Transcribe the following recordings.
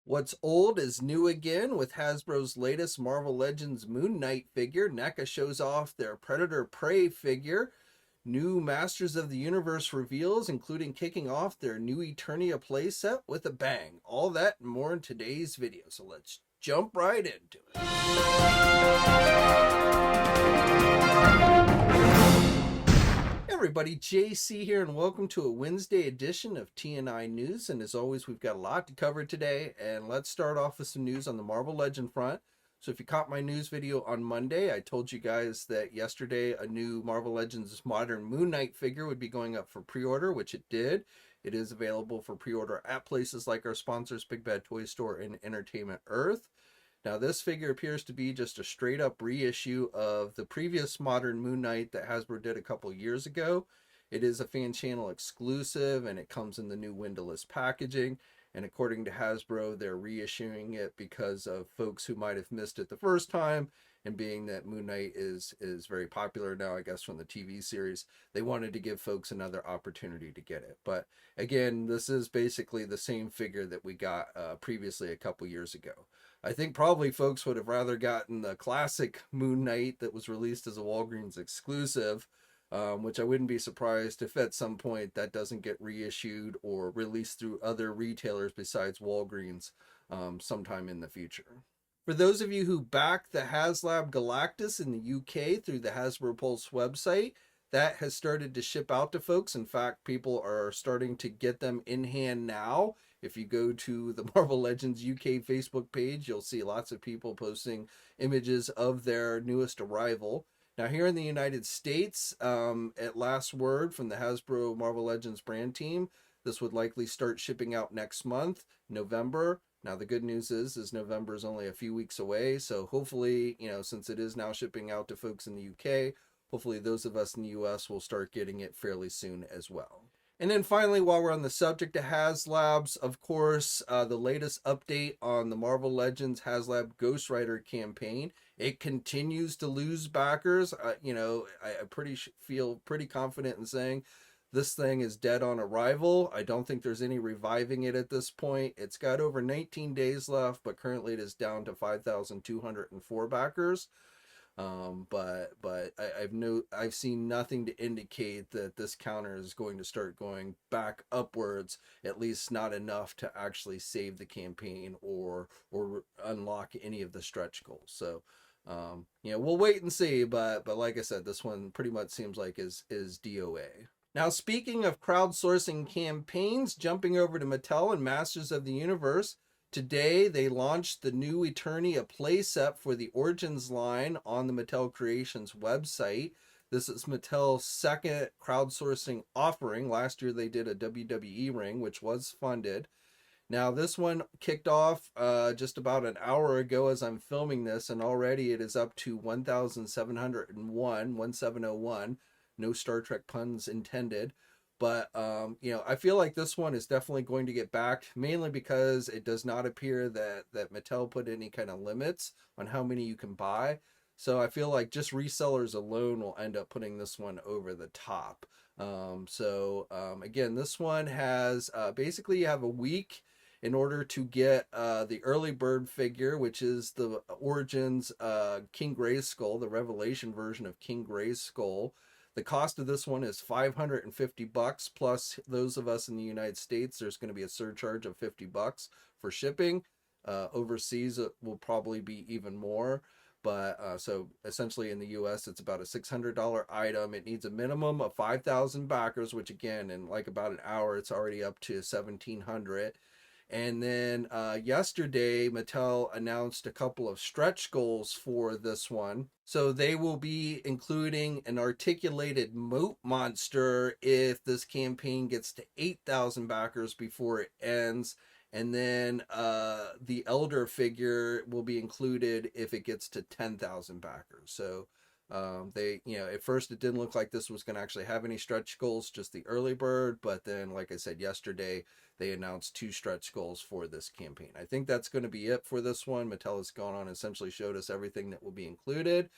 What's old is new again with Hasbro's latest Marvel Legends Moon Knight figure. NECA shows off their Predator Prey figure. New Masters of the Universe reveals, including kicking off their new Eternia playset with a bang. All that and more in today's video. So let's jump right into it. Hey everybody, JC here, and welcome to a Wednesday edition of TNInews. And as always, we've got a lot to cover today. And let's start off with some news on the Marvel Legend front. So if you caught my news video on Monday, I told you guys that yesterday a new Marvel Legends Modern Moon Knight figure would be going up for pre-order, which it did. It is available for pre-order at places like our sponsors, Big Bad Toy Store and Entertainment Earth. Now this figure appears to be just a straight up reissue of the previous Modern Moon Knight that Hasbro did a couple years ago. It is a fan channel exclusive and it comes in the new windowless packaging. And according to Hasbro, they're reissuing it because of folks who might have missed it the first time. And being that Moon Knight is very popular now, I guess, from the TV series, they wanted to give folks another opportunity to get it. But again, this is basically the same figure that we got previously a couple years ago. I think probably folks would have rather gotten the classic Moon Knight that was released as a Walgreens exclusive, which I wouldn't be surprised if at some point that doesn't get reissued or released through other retailers besides Walgreens sometime in the future. For those of you who back the Haslab Galactus in the UK through the Hasbro Pulse website, that has started to ship out to folks. In fact, people are starting to get them in hand now. If you go to the Marvel Legends UK Facebook page, you'll see lots of people posting images of their newest arrival. Now, here in the United States, at last word from the Hasbro Marvel Legends brand team, this would likely start shipping out next month, November. Now, the good news is November is only a few weeks away. So hopefully, since it is now shipping out to folks in the UK, hopefully those of us in the US will start getting it fairly soon as well. And then finally, while we're on the subject of Haslabs, of course, the latest update on the Marvel Legends Haslab Ghost Rider campaign. It continues to lose backers. I feel pretty confident in saying this thing is dead on arrival. I don't think there's any reviving it at this point. It's got over 19 days left, but currently it is down to 5,204 backers. But I've seen nothing to indicate that this counter is going to start going back upwards, at least not enough to actually save the campaign or unlock any of the stretch goals. So we'll wait and see, but like I said, this one pretty much seems like is DOA. Now, speaking of crowdsourcing campaigns, jumping over to Mattel and Masters of the Universe, today they launched the new Eternia playset for the Origins line on the Mattel Creations website. This is Mattel's second crowdsourcing offering. Last year they did a WWE ring, which was funded. Now this one kicked off just about an hour ago as I'm filming this, and already it is up to 1701. No Star Trek puns intended. But, I feel like this one is definitely going to get backed, mainly because it does not appear that Mattel put any kind of limits on how many you can buy. So I feel like just resellers alone will end up putting this one over the top. Again, this one has basically you have a week in order to get the early bird figure, which is the Origins King Grayskull, the Revelation version of King Grayskull. The cost of this one is $550 plus those of us in the United States. There's going to be a surcharge of $50 for shipping. Overseas, it will probably be even more. But so essentially in the US, it's about a $600 item. It needs a minimum of 5,000 backers, which again, in like about an hour, it's already up to 1,700. And then yesterday, Mattel announced a couple of stretch goals for this one. So they will be including an articulated moat monster if this campaign gets to 8,000 backers before it ends. And then the Elder figure will be included if it gets to 10,000 backers. So at first it didn't look like this was going to actually have any stretch goals, just the early bird. But then, like I said, yesterday, they announced 2 stretch goals for this campaign. I think that's going to be it for this one. Mattel has gone on and essentially showed us everything that will be included.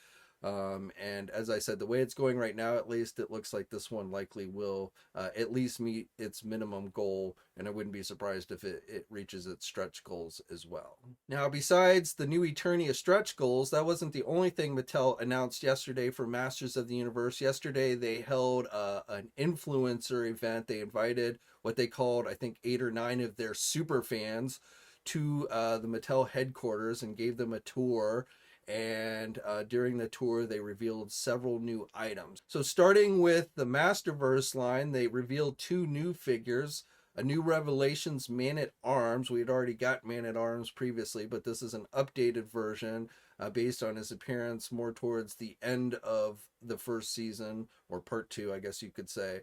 And as I said, the way it's going right now, at least, it looks like this one likely will at least meet its minimum goal, and I wouldn't be surprised if it reaches its stretch goals as well. Now, besides the new Eternia stretch goals, that wasn't the only thing Mattel announced yesterday for Masters of the Universe. Yesterday, they held an influencer event. They invited what they called, I think, 8 or 9 of their super fans to the Mattel headquarters and gave them a tour. And during the tour, they revealed several new items. So starting with the Masterverse line, they revealed 2 new figures. A new Revelations Man-at-Arms. We had already got Man-at-Arms previously, but this is an updated version based on his appearance more towards the end of the first season, or part 2, I guess you could say.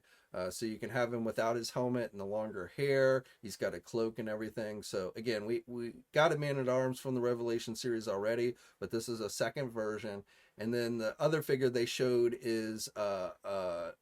So you can have him without his helmet and the longer hair. He's got a cloak and everything. So again, we got a Man-at-Arms from the Revelation series already, but this is a second version. And then the other figure they showed is a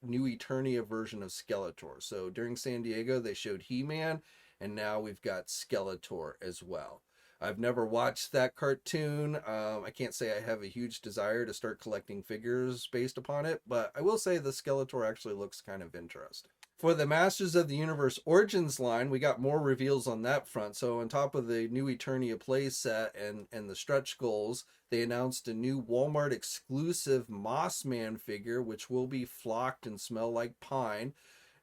new Eternia version of Skeletor. So during San Diego, they showed He-Man, and now we've got Skeletor as well. I've never watched that cartoon. I can't say I have a huge desire to start collecting figures based upon it, but I will say the Skeletor actually looks kind of interesting. For the Masters of the Universe Origins line, we got more reveals on that front. So on top of the new Eternia playset and the stretch goals, they announced a new Walmart exclusive Mossman figure, which will be flocked and smell like pine.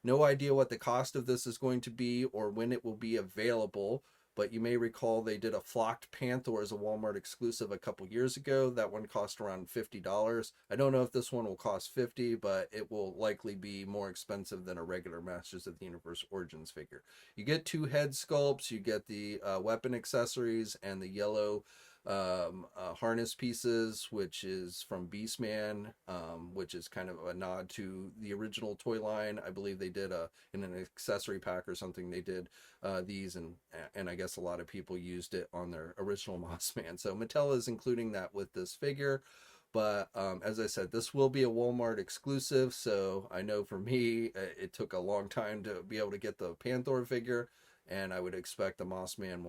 No idea what the cost of this is going to be or when it will be available. But you may recall they did a flocked Panther as a Walmart exclusive a couple years ago. That one cost around $50. I don't know if this one will cost $50, but it will likely be more expensive than a regular Masters of the Universe Origins figure. You get 2 head sculpts, you get the weapon accessories, and the yellow harness pieces, which is from Beastman, which is kind of a nod to the original toy line. I believe they did in an accessory pack or something, they did these, and I guess a lot of people used it on their original Mossman. So Mattel is including that with this figure. But as I said, this will be a Walmart exclusive, so I know for me, it took a long time to be able to get the Panther figure, and I would expect the Mossman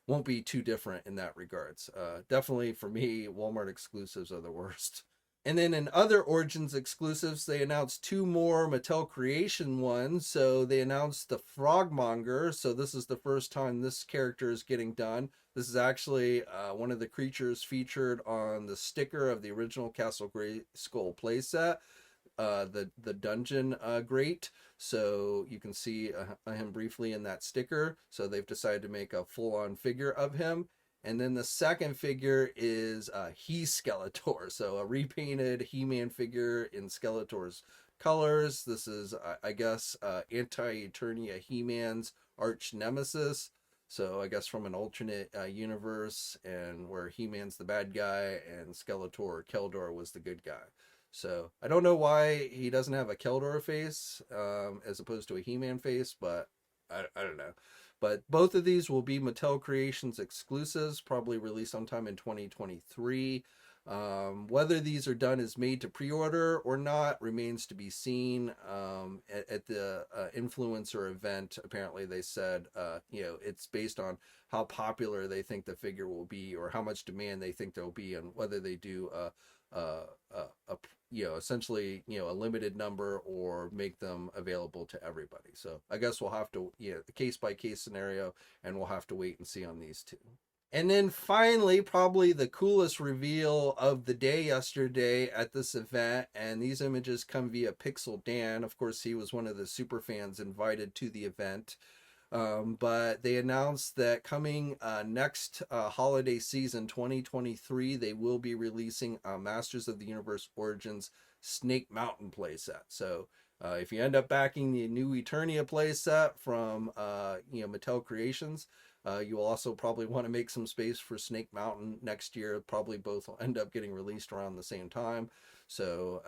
won't be too different in that regards. Definitely for me, Walmart exclusives are the worst. And then in other Origins exclusives, they announced 2 more Mattel Creation ones. So they announced the Frogmonger. So this is the first time this character is getting done. This is actually one of the creatures featured on the sticker of the original Castle Grayskull playset. The dungeon grate, so you can see him briefly in that sticker. So they've decided to make a full-on figure of him. And then the second figure is He-Skeletor, so a repainted He-Man figure in Skeletor's colors. This is I guess anti-Eternia He-Man's arch nemesis, so I guess from an alternate universe, and where He-Man's the bad guy and Skeletor or Keldor was the good guy. So I don't know why he doesn't have a Keldor face as opposed to a He-Man face, but I don't know. But both of these will be Mattel Creations exclusives, probably released sometime in 2023. Whether these are done as made to pre-order or not remains to be seen. At the influencer event, apparently they said, it's based on how popular they think the figure will be, or how much demand they think there will be, and whether they do essentially a limited number or make them available to everybody. So I guess we'll have to the case by case scenario, and we'll have to wait and see on these 2. And then finally, probably the coolest reveal of the day yesterday at this event, and these images come via Pixel Dan. Of course, he was one of the super fans invited to the event. But they announced that coming next holiday season 2023, they will be releasing Masters of the Universe Origins Snake Mountain playset. So if you end up backing the new Eternia playset from Mattel Creations, you will also probably want to make some space for Snake Mountain next year. Probably both will end up getting released around the same time. So,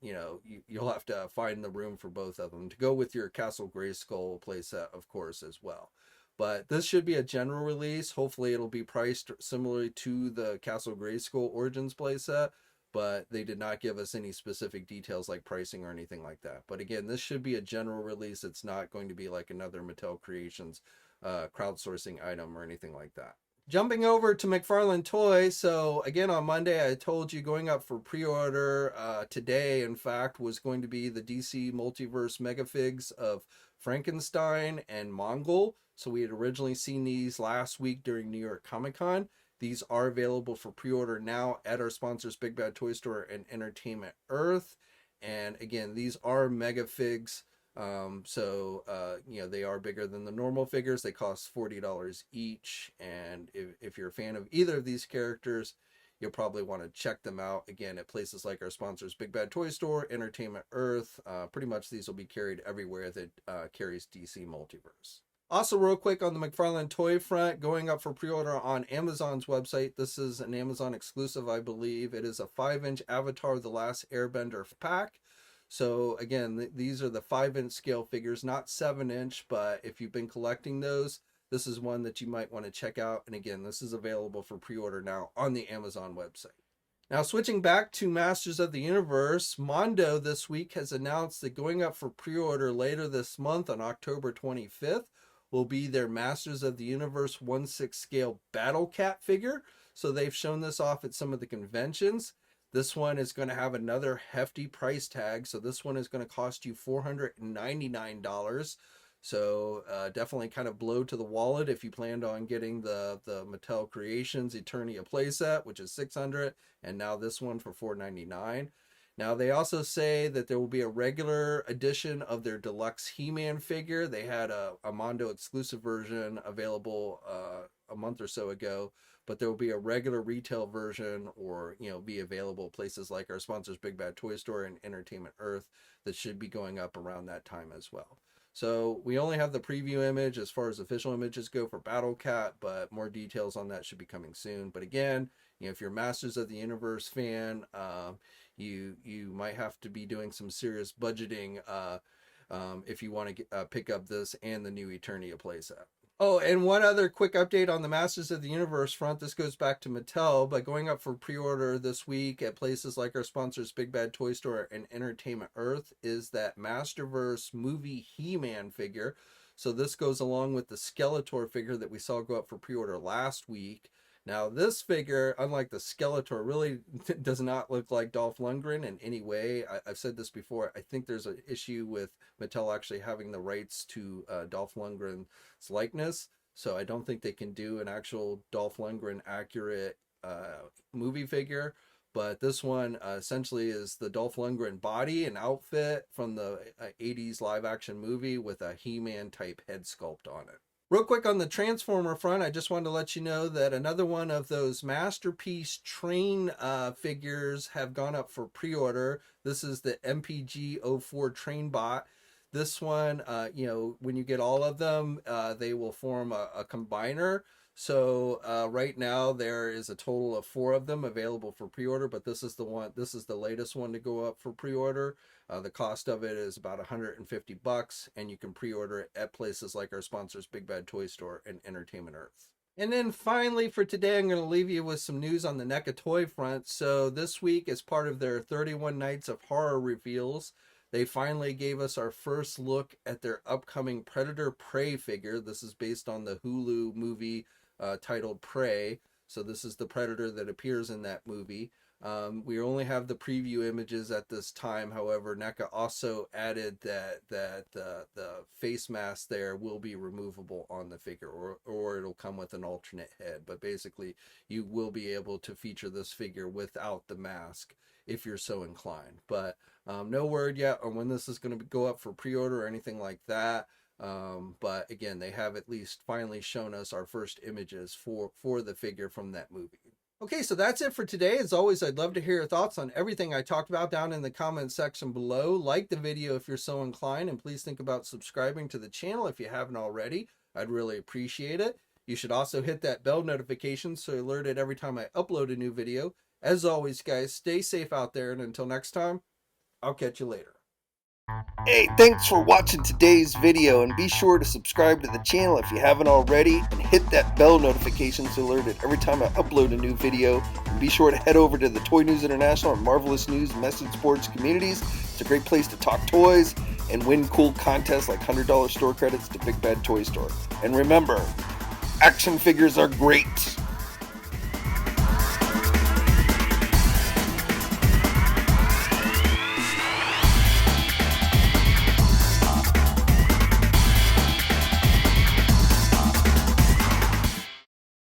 you'll have to find the room for both of them to go with your Castle Grayskull playset, of course, as well. But this should be a general release. Hopefully it'll be priced similarly to the Castle Grayskull Origins playset, but they did not give us any specific details like pricing or anything like that. But again, this should be a general release. It's not going to be like another Mattel Creations crowdsourcing item or anything like that. Jumping over to McFarlane Toy. So again, on Monday, I told you going up for pre-order today, in fact, was going to be the DC Multiverse Megafigs of Frankenstein and Mongul. So we had originally seen these last week during New York Comic Con. These are available for pre-order now at our sponsors Big Bad Toy Store and Entertainment Earth. And again, these are Megafigs. They are bigger than the normal figures. They cost $40 each. And if you're a fan of either of these characters, you'll probably want to check them out again at places like our sponsors Big Bad Toy Store, Entertainment Earth. Pretty much these will be carried everywhere that carries DC Multiverse. Also, real quick on the McFarlane Toy front, going up for pre-order on Amazon's website. This is an Amazon exclusive, I believe. It is a 5-inch Avatar The Last Airbender pack. So again, these are the 5-inch scale figures, not 7-inch, but if you've been collecting those, this is one that you might want to check out. And again, this is available for pre-order now on the Amazon website. Now, switching back to Masters of the Universe, Mondo this week has announced that going up for pre-order later this month on October 25th will be their Masters of the Universe 1/6 scale Battle Cat figure. So they've shown this off at some of the conventions. This one is going to have another hefty price tag. So this one is going to cost you $499. So definitely kind of blow to the wallet if you planned on getting the Mattel Creations Eternia playset, which is $600, and now this one for $499. Now, they also say that there will be a regular edition of their deluxe He-Man figure. They had a Mondo exclusive version available a month or so ago, but there will be a regular retail version or, be available places like our sponsors Big Bad Toy Store and Entertainment Earth that should be going up around that time as well. So we only have the preview image as far as official images go for Battle Cat, but more details on that should be coming soon. But again, if you're a Masters of the Universe fan, you might have to be doing some serious budgeting if you want to pick up this and the new Eternia playset. Oh, and one other quick update on the Masters of the Universe front. This goes back to Mattel, but going up for pre-order this week at places like our sponsors Big Bad Toy Store and Entertainment Earth is that Masterverse movie He-Man figure. So this goes along with the Skeletor figure that we saw go up for pre-order last week. Now, this figure, unlike the Skeletor, really does not look like Dolph Lundgren in any way. I've said this before. I think there's an issue with Mattel actually having the rights to Dolph Lundgren's likeness. So I don't think they can do an actual Dolph Lundgren accurate movie figure. But this one essentially is the Dolph Lundgren body and outfit from the 80s live action movie with a He-Man type head sculpt on it. Real quick on the Transformer front, I just wanted to let you know that another one of those Masterpiece Train figures have gone up for pre-order. This is the MPG-04 Trainbot. This one, when you get all of them, they will form a combiner. So right now there is a total of 4 of them available for pre-order, but this is the latest one to go up for pre-order. The cost of it is about $150, and you can pre-order it at places like our sponsors Big Bad Toy Store and Entertainment Earth. And then finally for today, I'm going to leave you with some news on the NECA toy front. So this week, as part of their 31 Nights of Horror reveals, they finally gave us our first look at their upcoming Predator Prey figure. This is based on the Hulu movie titled Prey. So this is the Predator that appears in that movie. We only have the preview images at this time. However, NECA also added that the face mask there will be removable on the figure, or it'll come with an alternate head. But basically, you will be able to feature this figure without the mask if you're so inclined. But no word yet on when this is going to go up for pre-order or anything like that. But again, they have at least finally shown us our first images for the figure from that movie. Okay, so that's it for today. As always, I'd love to hear your thoughts on everything I talked about down in the comment section below. Like the video if you're so inclined, and please think about subscribing to the channel if you haven't already. I'd really appreciate it. You should also hit that bell notification so you're alerted every time I upload a new video. As always, guys, stay safe out there, and until next time, I'll catch you later. Hey, thanks for watching today's video, and be sure to subscribe to the channel if you haven't already, and hit that bell notification so you're alerted every time I upload a new video. And be sure to head over to the Toy News International and Marvelous News message boards communities. It's a great place to talk toys and win cool contests like $100 store credits to Big Bad Toy Store. And remember, action figures are great.